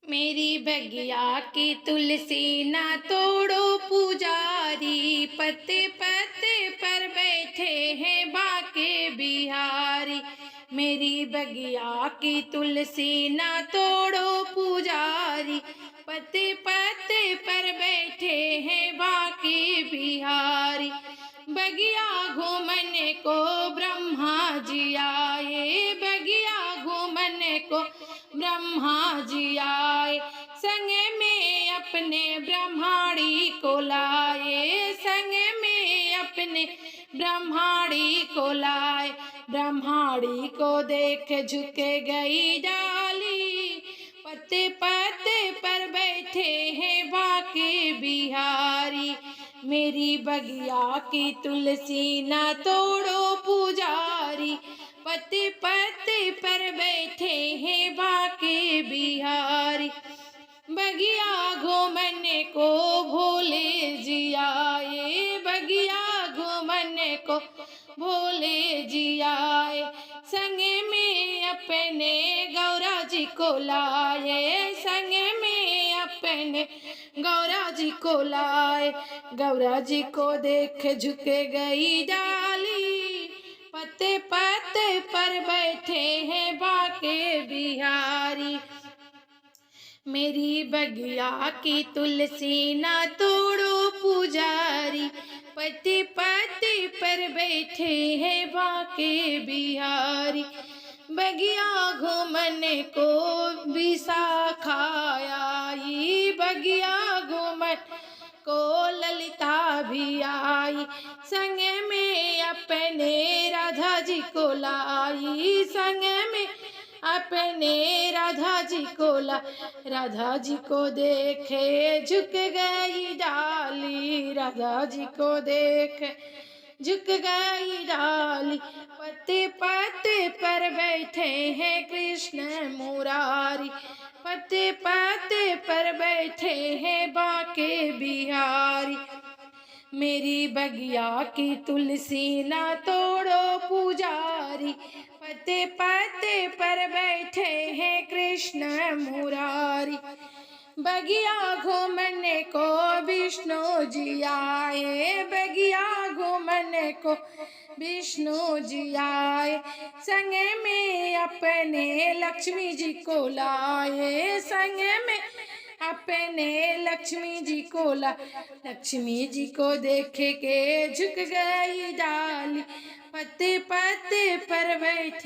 मेरी बगिया की तुलसी ना तोड़ो पुजारी, पत्ते पत्ते पर बैठे हैं बाके बिहारी। मेरी बगिया की तुलसी ना तोड़ो पुजारी, पत्ते पत्ते पर बैठे हैं बाके बिहारी। बगिया घूमने को ब्रह्मा जी आए, बगिया घूमने को ब्रह्मा जी आए। संग में अपने ब्रह्माणी को लाए, संग में अपने ब्रह्माणी को लाए। ब्रह्माणी को देख झुक गई डाली, पत्ते पत्ते पर बैठे हैं बाके बिहारी। मेरी बगिया की तुलसी ना तोड़ो पुजारी, पत्ते पत्ते पर बैठे हैं बाके बिहारी। बगिया घूमने को भोले जी आए, बगिया घूमने को भोले जी आए। संग में अपने गौरा जी को लाए, संग में अपने गौरा जी को लाए। गौरा जी को देख झुक गई डाली, पत्ते पत्ते पर बैठे हैं बाके बिहारी। मेरी बगिया की तुलसी ना तोड़ो पुजारी, पत्ते पत्ते पर बैठे हैं बाके बिहारी। बगिया घूमने को विशाखा आई, बगिया घूमन को ललिता भी आई। संग में अपने राधा जी को लाई, संग में अपने राधा जी को ला। राधा जी को देखे झुक गई डाली, राधा जी को देख झुक गई डाली। पत्ते पत्ते पर बैठे हैं कृष्ण मुरारी, पत्ते पत्ते पर बैठे हैं बाके बिहारी। मेरी बगिया की तुलसी ना तोड़ो पुजारी, पत्ते पत्ते पर बैठे हैं कृष्ण मुरारी। बगिया घूमने को विष्णु जी आए, बगिया घूमने को विष्णु जी आए। संग में अपने लक्ष्मी जी को लाए, संग में अपने लक्ष्मी जी को ला। लक्ष्मी जी को देख के झुक गई डाली, पत्ते पत्ते पर बैठे